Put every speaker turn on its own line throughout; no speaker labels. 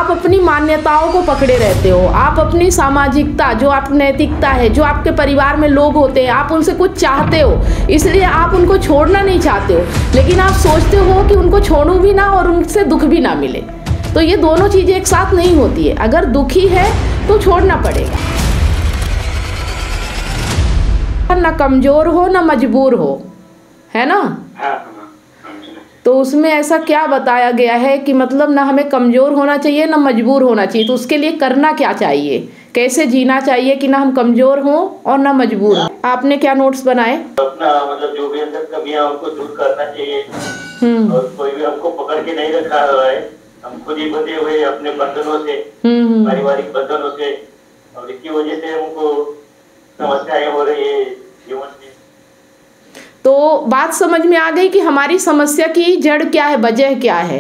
आप अपनी मान्यताओं को पकड़े रहते हो, आप अपनी सामाजिकता, जो आप नैतिकता है, जो आपके परिवार में लोग होते हैं, आप उनसे कुछ चाहते हो, इसलिए आप उनको छोड़ना नहीं चाहते हो, लेकिन आप सोचते हो कि उनको छोड़ूं भी ना और उनसे दुख भी ना मिले। तो ये दोनों चीज़ें एक साथ नहीं होती है। अगर दुखी है तो छोड़ना पड़ेगा। ना कमज़ोर हो ना मजबूर हो, है ना। तो उसमें ऐसा क्या बताया गया है कि मतलब ना हमें कमज़ोर होना चाहिए ना मजबूर होना चाहिए। तो उसके लिए करना क्या चाहिए, कैसे जीना चाहिए कि ना हम कमज़ोर हों और ना मजबूर हों। आपने क्या नोट्स बनाए?
अपना मतलब जो भी अंदर कमियां उनको दूर करना चाहिए और कोई भी हमको पकड़ के नहीं रखा हुआ है। हम खुद ही बंधे हुए अपने बंधनों से, पारिवारिक बंधनों से, और इसकी वजह से हमको समस्याएं हो रही है जीवन में।
तो बात समझ में आ गई कि हमारी समस्या की जड़ क्या है, वजह क्या है।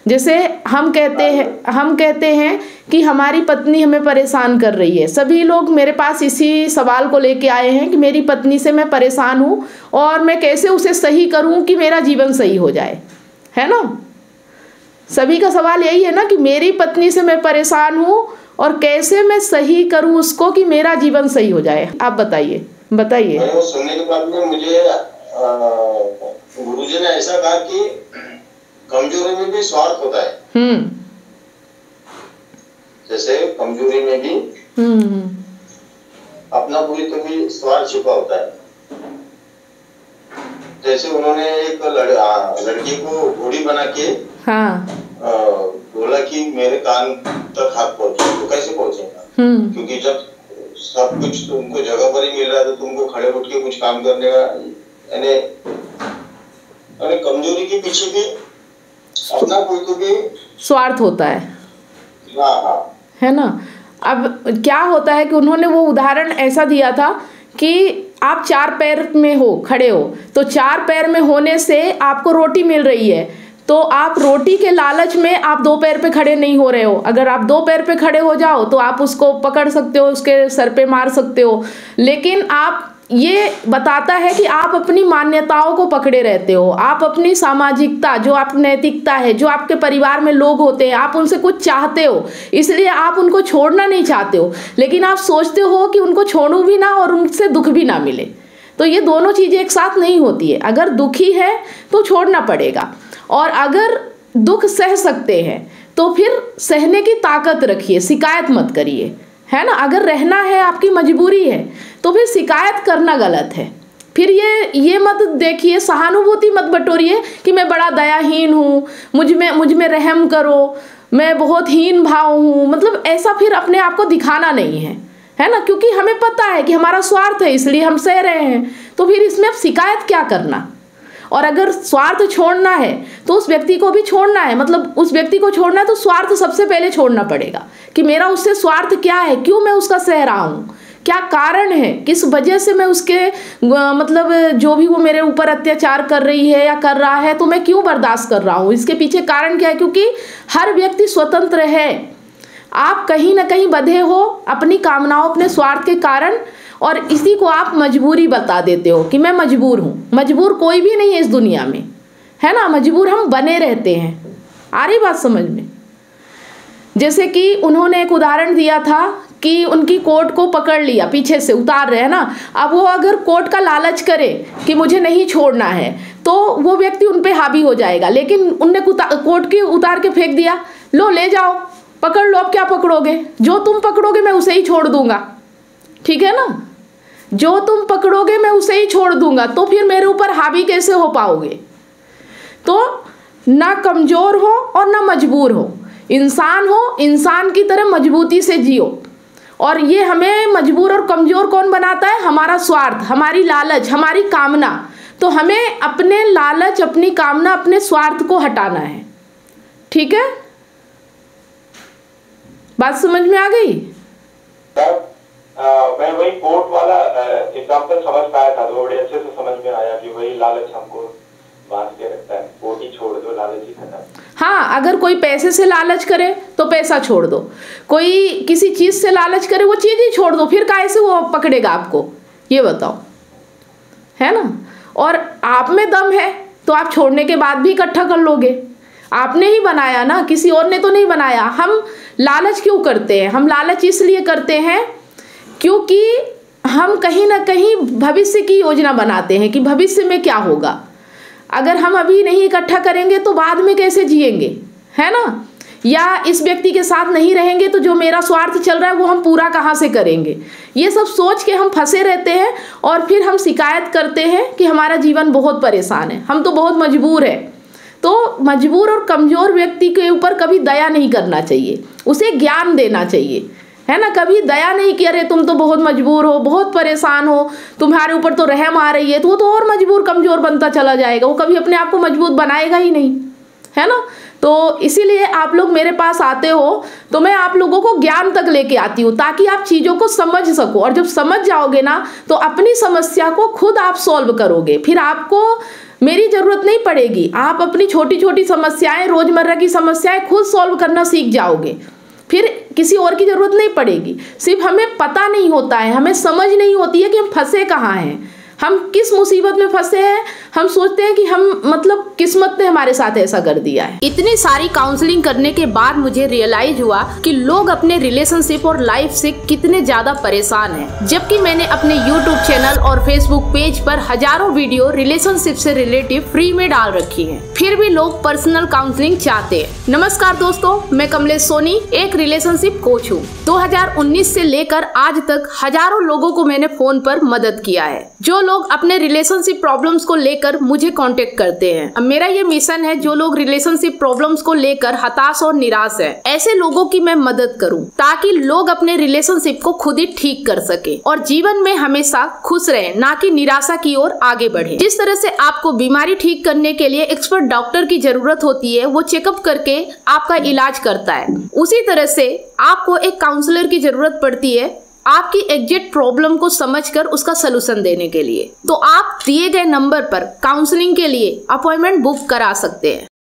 जैसे हम कहते हैं कि हमारी पत्नी हमें परेशान कर रही है। सभी लोग मेरे पास इसी सवाल को लेके आए हैं कि मेरी पत्नी से मैं परेशान हूँ और मैं कैसे उसे सही करूँ कि मेरा जीवन सही हो जाए, है ना। सभी का सवाल यही है ना कि मेरी पत्नी से मैं परेशान हूँ और कैसे मैं सही करूँ उसको कि मेरा जीवन सही हो जाए। आप बताइए।
सुनने के बाद में मुझे गुरुजी ने ऐसा कहा कि कमजोरी में भी स्वार्थ होता है। जैसे कमजोरी में भी अपना पूरी तो भी स्वार्थ छिपा होता है। जैसे उन्होंने एक लड़की को घोड़ी बना के बोला कि मेरे कान तक हाथ पहुंचे, तो कैसे पहुंचेगा? क्योंकि जब सब कुछ तुमको जगह पर ही मिल रहा है तो तुमको खड़े उठ के कुछ काम करने का यानी कमजोरी के पीछे भी अपना कोई तो भी स्वार्थ होता है। हाँ,
है ना। अब क्या होता है कि उन्होंने वो उदाहरण ऐसा दिया था कि आप 4 पैर में हो, खड़े हो, तो 4 पैर में होने से आपको रोटी मिल रही है, तो आप रोटी के लालच में आप 2 पैर पे खड़े नहीं हो रहे हो। अगर आप 2 पैर पे खड़े हो जाओ तो आप उसको पकड़ सकते हो, उसके सर पे मार सकते हो, लेकिन आप ये बताता है कि आप अपनी मान्यताओं को पकड़े रहते हो, आप अपनी सामाजिकता, जो आप नैतिकता है, जो आपके परिवार में लोग होते हैं, आप उनसे कुछ चाहते हो, इसलिए आप उनको छोड़ना नहीं चाहते हो, लेकिन आप सोचते हो कि उनको छोड़ूं भी ना और उनसे दुख भी ना मिले। तो ये दोनों चीज़ें एक साथ नहीं होती है। अगर दुखी है तो छोड़ना पड़ेगा, और अगर दुख सह सकते हैं तो फिर सहने की ताकत रखिए, शिकायत मत करिए, है ना। अगर रहना है, आपकी मजबूरी है, तो फिर शिकायत करना गलत है। फिर ये मत देखिए, सहानुभूति मत बटोरिए कि मैं बड़ा दयाहीन हूँ, मुझ में रहम करो, मैं बहुत हीन भाव हूँ, मतलब ऐसा फिर अपने आप को दिखाना नहीं है, है ना। क्योंकि हमें पता है कि हमारा स्वार्थ है, इसलिए हम सह रहे हैं, तो फिर इसमें अब शिकायत क्या करना। और अगर स्वार्थ छोड़ना है तो उस व्यक्ति को भी छोड़ना है, मतलब उस व्यक्ति को छोड़ना है तो स्वार्थ सबसे पहले छोड़ना पड़ेगा कि मेरा उससे स्वार्थ क्या है, क्यों मैं उसका सह रहा हूँ, क्या कारण है, किस वजह से मैं उसके मतलब जो भी वो मेरे ऊपर अत्याचार कर रही है या कर रहा है तो मैं क्यों बर्दाश्त कर रहा हूँ, इसके पीछे कारण क्या है। क्योंकि हर व्यक्ति स्वतंत्र है, आप कहीं ना कहीं बंधे हो अपनी कामनाओं, अपने स्वार्थ के कारण, और इसी को आप मजबूरी बता देते हो कि मैं मजबूर हूँ। मजबूर कोई भी नहीं है इस दुनिया में, है ना। मजबूर हम बने रहते हैं। आ रही बात समझ में। जैसे कि उन्होंने एक उदाहरण दिया था कि उनकी कोट को पकड़ लिया, पीछे से उतार रहे हैं ना, अब वो अगर कोट का लालच करे कि मुझे नहीं छोड़ना है तो वो व्यक्ति उन पे हावी हो जाएगा, लेकिन उनने कोट के उतार के फेंक दिया, लो ले जाओ पकड़ लो, अब क्या पकड़ोगे, जो तुम पकड़ोगे मैं उसे ही छोड़ दूंगा, ठीक है ना, जो तुम पकड़ोगे मैं उसे ही छोड़ दूंगा, तो फिर मेरे ऊपर हावी कैसे हो पाओगे। तो ना कमजोर हो और ना मजबूर हो, इंसान हो, इंसान की तरह मजबूती से जियो। और ये हमें मजबूर और कमजोर कौन बनाता है, हमारा स्वार्थ, हमारी लालच, हमारी कामना। तो हमें अपने लालच, अपनी कामना, अपने स्वार्थ को हटाना है, ठीक है। बात समझ में आ गई?
मैं वही कोर्ट वाला एग्जांपल समझ पाया था, तो बड़े अच्छे से समझ में आया कि वही लालच हमको बांध के रखता है, कोर्ट ही छोड़ दो, लालच ही खत्म।
हाँ, अगर कोई पैसे से लालच करे तो पैसा छोड़ दो, कोई किसी चीज से लालच करे वो चीज ही छोड़ दो, फिर काहे से वो पकड़ेगा आपको, ये बताओ, है ना। और आप में दम है तो आप छोड़ने के बाद भी इकट्ठा कर लोगे, आपने ही बनाया ना, किसी और ने तो नहीं बनाया। हम लालच क्यों करते हैं? हम लालच इसलिए करते हैं क्योंकि हम कहीं ना कहीं भविष्य की योजना बनाते हैं कि भविष्य में क्या होगा। अगर हम अभी नहीं इकट्ठा करेंगे तो बाद में कैसे जिएंगे, है ना? या इस व्यक्ति के साथ नहीं रहेंगे तो जो मेरा स्वार्थ चल रहा है वो हम पूरा कहाँ से करेंगे। ये सब सोच के हम फंसे रहते हैं और फिर हम शिकायत करते हैं कि हमारा जीवन बहुत परेशान है, हम तो बहुत मजबूर है। तो मजबूर और कमज़ोर व्यक्ति के ऊपर कभी दया नहीं करना चाहिए, उसे ज्ञान देना चाहिए, है ना? कभी दया नहीं कि अरे तुम तो बहुत मजबूर हो, बहुत परेशान हो, तुम्हारे ऊपर तो रहम आ रही है, तो वो तो और मजबूर कमज़ोर बनता चला जाएगा, वो कभी अपने आप को मजबूत बनाएगा ही नहीं, है ना? तो इसीलिए आप लोग मेरे पास आते हो तो मैं आप लोगों को ज्ञान तक लेके आती हूँ ताकि आप चीज़ों को समझ सको। और जब समझ जाओगे ना तो अपनी समस्या को खुद आप सॉल्व करोगे, फिर आपको मेरी ज़रूरत नहीं पड़ेगी। आप अपनी छोटी छोटी समस्याएं, रोज़मर्रा की समस्याएं खुद सॉल्व करना सीख जाओगे, फिर किसी और की ज़रूरत नहीं पड़ेगी। सिर्फ हमें पता नहीं होता है, हमें समझ नहीं होती है कि हम फंसे कहाँ हैं, हम किस मुसीबत में फंसे हैं। हम सोचते हैं कि हम मतलब किस्मत ने हमारे साथ ऐसा कर दिया है। इतनी सारी काउंसलिंग करने के बाद मुझे रियलाइज हुआ कि लोग अपने रिलेशनशिप और लाइफ से कितने ज्यादा परेशान हैं। जबकि मैंने अपने YouTube चैनल और Facebook पेज पर हजारों वीडियो रिलेशनशिप से रिलेटिव फ्री में डाल रखी है, फिर भी लोग पर्सनल काउंसलिंग चाहते हैं। नमस्कार दोस्तों, मैं कमलेश सोनी एक रिलेशनशिप कोच हूँ। 2019 से लेकर आज तक हजारों लोगों को मैंने फोन पर मदद किया है, जो लोग अपने रिलेशनशिप प्रॉब्लम्स को लेकर मुझे कांटेक्ट करते हैं। अब मेरा ये मिशन है, जो लोग रिलेशनशिप प्रॉब्लम्स को लेकर हताश और निराश हैं, ऐसे लोगों की मैं मदद करूं ताकि लोग अपने रिलेशनशिप को खुद ही ठीक कर सके और जीवन में हमेशा खुश रहे, ना कि निराशा की ओर आगे बढ़े। जिस तरह से आपको बीमारी ठीक करने के लिए एक्सपर्ट डॉक्टर की जरूरत होती है, वो चेकअप करके आपका इलाज करता है, उसी तरह से आपको एक काउंसलर की जरूरत पड़ती है आपकी एग्जैक्ट प्रॉब्लम को समझकर उसका सलूशन देने के लिए। तो आप दिए गए नंबर पर काउंसलिंग के लिए अपॉइंटमेंट बुक करा सकते हैं।